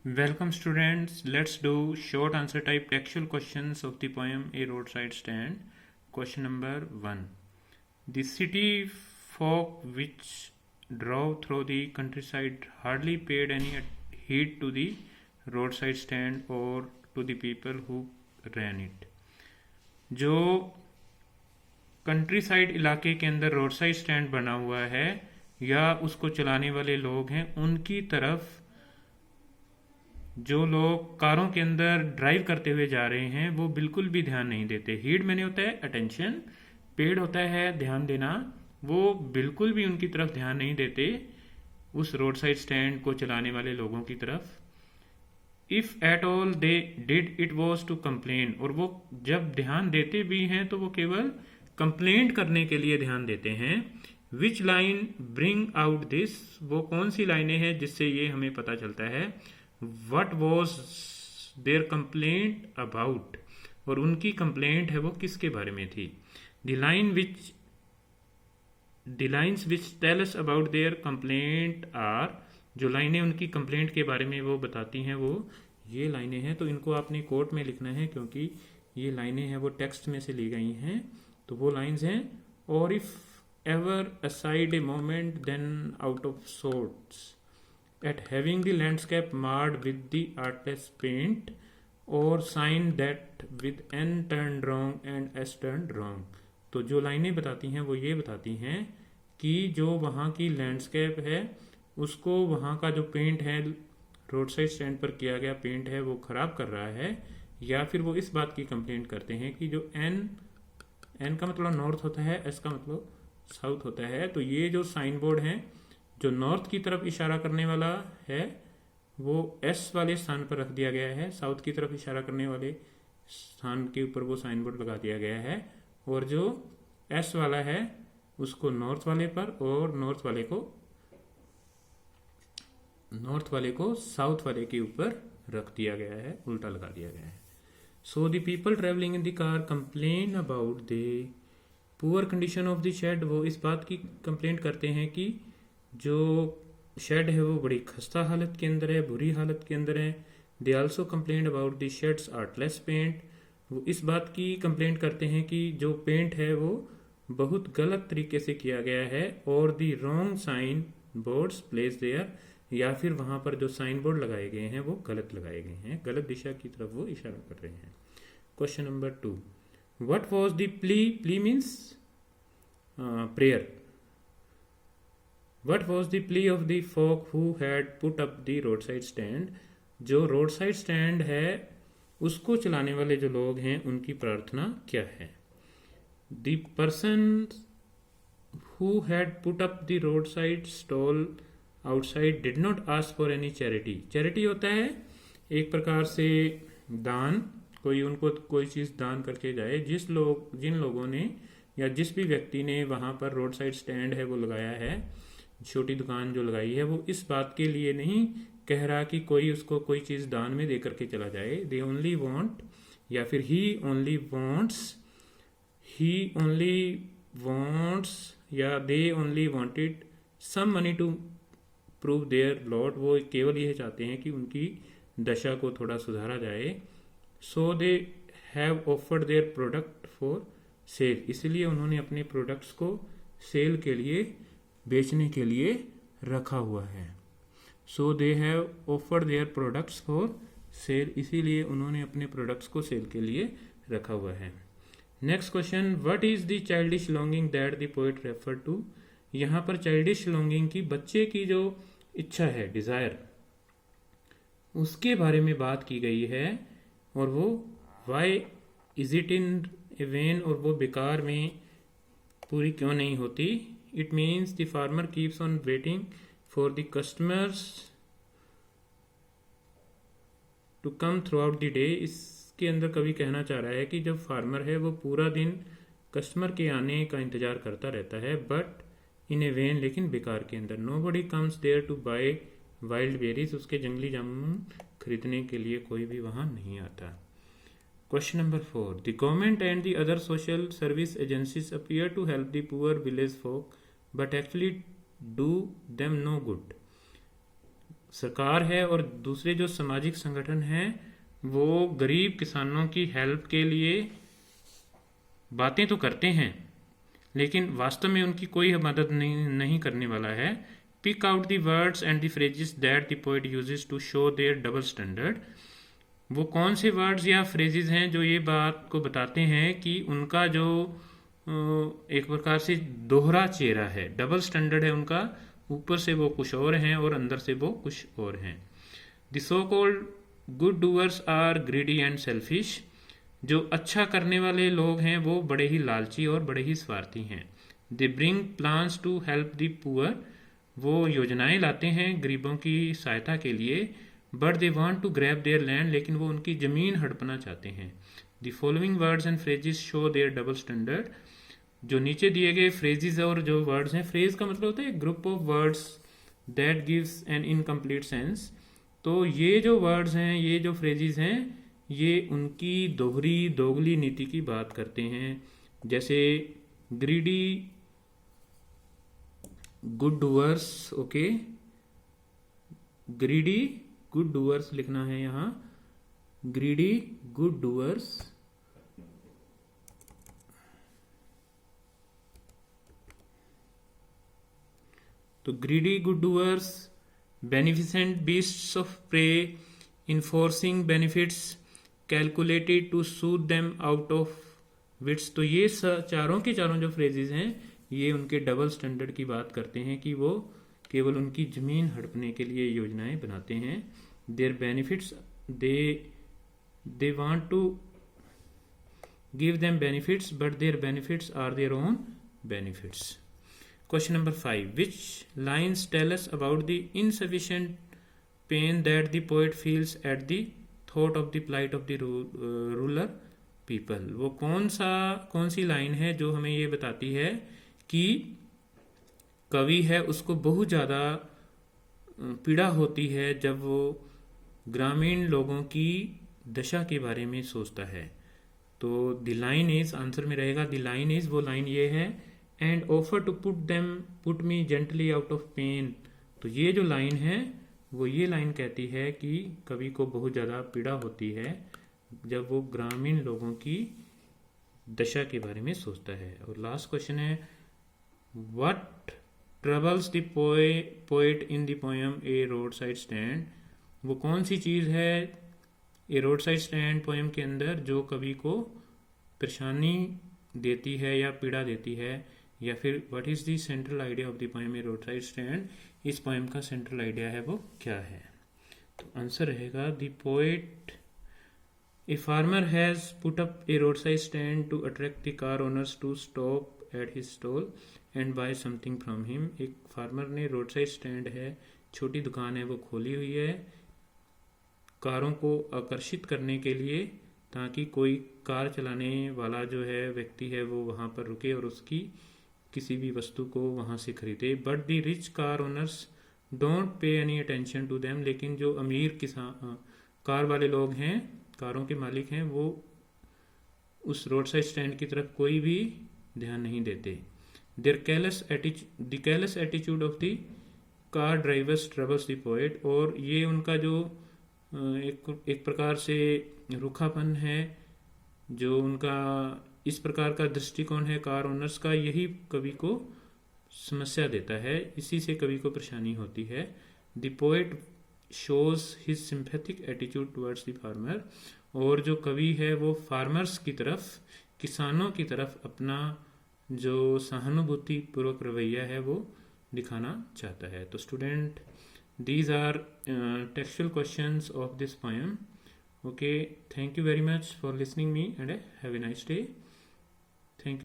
Welcome students, let's do short answer type textual questions of the poem A Roadside Stand. Question number 1. The city folk which drove through the countryside hardly paid any heed to the roadside stand or to the people who ran it. जो country side इलाके के अंदर road side stand बना हुआ है या उसको चलाने वाले लोग हैं उनकी तरफ जो लोग कारों के अंदर ड्राइव करते हुए जा रहे हैं वो बिल्कुल भी ध्यान नहीं देते। हीड मैंने होता है अटेंशन, पेड होता है ध्यान देना। वो बिल्कुल भी उनकी तरफ ध्यान नहीं देते उस रोड साइड स्टैंड को चलाने वाले लोगों की तरफ। If at all they did it was to complain, और वो जब ध्यान देते भी हैं तो वो केवल कंप्लेंट करने के लिए ध्यान देते हैं। Which line bring out this, वो कौन सी लाइनें हैं जिससे ये हमें पता चलता है। What was their complaint about, और उनकी कंप्लेंट है वो किसके बारे में थी। The lines which tell us about their complaint are, जो लाइनें उनकी कंप्लेंट के बारे में वो बताती हैं वो ये लाइनें हैं। तो इनको आपने कोट में लिखना है क्योंकि ये लाइनें हैं वो टेक्स्ट में से ली गई हैं। तो वो लाइन्स हैं, और if ever aside a moment then out of sorts at having the landscape marred with the artless paint, or sign that with n turned wrong and s turned wrong। तो जो लाइनें बताती हैं वो ये बताती हैं कि जो वहाँ की लैंडस्केप है उसको वहाँ का जो पेंट है रोड साइड स्टैंड पर किया गया पेंट है वो ख़राब कर रहा है, या फिर वो इस बात की कंप्लेंट करते हैं कि जो एन का मतलब नॉर्थ होता है, एस का मतलब साउथ होता है। तो ये जो साइन बोर्ड हैं जो नॉर्थ की तरफ इशारा करने वाला है वो एस वाले स्थान पर रख दिया गया है, साउथ की तरफ इशारा करने वाले स्थान के ऊपर वो साइन बोर्ड लगा दिया गया है, और जो एस वाला है उसको नॉर्थ वाले पर और नॉर्थ वाले को साउथ वाले के ऊपर रख दिया गया है, उल्टा लगा दिया गया है। So the people travelling in the car complain about the poor condition of the shed, वो इस बात की कंप्लेंट करते हैं कि जो शेड है वो बड़ी खस्ता हालत के अंदर है, बुरी हालत के अंदर है। They also complaint about the sheds artless paint, वो इस बात की कंप्लेंट करते हैं कि जो पेंट है वो बहुत गलत तरीके से किया गया है। और the wrong sign boards place there, या फिर वहाँ पर जो साइन बोर्ड लगाए गए हैं वो गलत लगाए गए हैं, गलत दिशा की तरफ वो इशारा कर रहे हैं। Question number 2, what was the plea means prayer. What was the plea of the folk who had put up the roadside stand, जो रोड साइड स्टैंड है उसको चलाने वाले जो लोग हैं उनकी प्रार्थना क्या है। The person who had put up the roadside stall outside did not ask for any charity। charity होता है एक प्रकार से दान, कोई उनको कोई चीज़ दान करके जाए। जिन लोगों ने या जिस भी व्यक्ति ने वहाँ पर रोड साइड स्टैंड है वो लगाया है, छोटी दुकान जो लगाई है, वो इस बात के लिए नहीं कह रहा कि कोई उसको कोई चीज़ दान में दे करके चला जाए। दे ओनली वॉन्ट, या फिर ही ओनली वॉन्ट्स या they only wanted some money to prove their lot, वो केवल यह चाहते हैं कि उनकी दशा को थोड़ा सुधारा जाए। So they have offered their product for sale, इसलिए उन्होंने अपने प्रोडक्ट्स को सेल के लिए, बेचने के लिए रखा हुआ है। So they have offered their products for sale, इसीलिए उन्होंने अपने प्रोडक्ट्स को सेल के लिए रखा हुआ है। Next question, what is the childish longing that the poet refer to. यहाँ पर चाइल्डिश लॉन्गिंग की बच्चे की जो इच्छा है, डिजायर, उसके बारे में बात की गई है। और वो why is it in a vain, और वो बेकार में पूरी क्यों नहीं होती। It means the farmer keeps on waiting for the customers to come throughout the day। इसके अंदर कवि कहना चाह रहा है कि जब फार्मर है वो पूरा दिन कस्टमर के आने का इंतजार करता रहता है, बट इन ए वेन, लेकिन बेकार के अंदर। Nobody comes there to buy wild berries, उसके जंगली जामुन खरीदने के लिए कोई भी वहाँ नहीं आता। Question number 4, the government and the other social service agencies appear to help the poor village folk but actually do them no good। सरकार है और दूसरे जो सामाजिक संगठन हैं वो गरीब किसानों की हेल्प के लिए बातें तो करते हैं लेकिन वास्तव में उनकी कोई मदद नहीं करने वाला है। Pick out the words and the phrases that the poet uses to show their double standard. वो कौन से वर्ड्स या फ्रेजेस हैं जो ये बात को बताते हैं कि उनका जो एक प्रकार से दोहरा चेहरा है, डबल स्टैंडर्ड है उनका, ऊपर से वो कुछ और हैं और अंदर से वो कुछ और हैं। The so called good doers are greedy and selfish. जो अच्छा करने वाले लोग हैं वो बड़े ही लालची और बड़े ही स्वार्थी हैं। They bring plans to help the poor. वो योजनाएं लाते हैं गरीबों की सहायता के लिए। But they want to grab their land. लेकिन वो उनकी ज़मीन हड़पना चाहते हैं। The following words and phrases show their double standard. जो नीचे दिए गए फ्रेजेस और जो वर्ड्स हैं, फ्रेज का मतलब होता है group of words that gives an incomplete sense. तो ये जो वर्ड्स हैं, ये जो फ्रेजेस हैं, ये उनकी दोगली नीति की बात करते हैं। जैसे greedy good doers, okay, greedy good doers लिखना है यहाँ, ग्रीडी गुड डूअर्स। तो greedy good doers, beneficent beasts of prey, enforcing benefits calculated to suit them out of wits. तो ये चारों के चारों जो फ्रेजेस हैं ये उनके डबल स्टैंडर्ड की बात करते हैं कि वो केवल उनकी जमीन हड़पने के लिए योजनाएं बनाते हैं। Their benefits, they want to give them benefits but their benefits are their own benefits. Question number 5. Which lines tell us about the insufficient pain that the poet feels at the thought of the plight of the ruler people? वो कौन सी line है जो हमें ये बताती है कि कवि है उसको बहुत ज़्यादा पीड़ा होती है जब वो ग्रामीण लोगों की दशा के बारे में सोचता है। तो द लाइन इज, आंसर में रहेगा द लाइन इज, वो लाइन ये है, and offer to put me gently out of pain. तो ये जो लाइन है वो ये लाइन कहती है कि कवि को बहुत ज़्यादा पीड़ा होती है जब वो ग्रामीण लोगों की दशा के बारे में सोचता है। और लास्ट क्वेश्चन है, what troubles the poet in the poem a roadside stand. वो कौन सी चीज़ है ए रोड साइड स्टैंड पोएम के अंदर जो कवि को परेशानी देती है या पीड़ा देती है, या फिर what is the central idea of the poem a roadside stand. इस पोएम का सेंट्रल आइडिया है वो क्या है? तो आंसर रहेगा the poet, a farmer has put up a roadside stand to attract the car owners to stop at his stall and buy something from him. एक farmer ने roadside stand है, छोटी दुकान है, वो खोली हुई है कारों को आकर्षित करने के लिए, ताकि कोई कार चलाने वाला जो है व्यक्ति है वो वहाँ पर रुके और उसकी किसी भी वस्तु को वहाँ से खरीदे। But the rich car owners don't pay any attention to them. लेकिन जो अमीर कार वाले लोग हैं, कारों के मालिक हैं, वो उस रोड साइड स्टैंड की तरफ कोई भी ध्यान नहीं देते। The careless attitude of the car drivers troubles the poet. और ये उनका जो एक प्रकार से रूखापन है, जो उनका इस प्रकार का दृष्टिकोण है कार ओनर्स का, यही कवि को समस्या देता है, इसी से कवि को परेशानी होती है। The poet shows his sympathetic attitude towards the farmer. और जो कवि है वो फार्मर्स की तरफ, किसानों की तरफ अपना जो सहानुभूति पूर्वक रवैया है वो दिखाना चाहता है। तो student, these are textual questions of this poem. Okay, thank you very much for listening me and have a nice day. Thank you.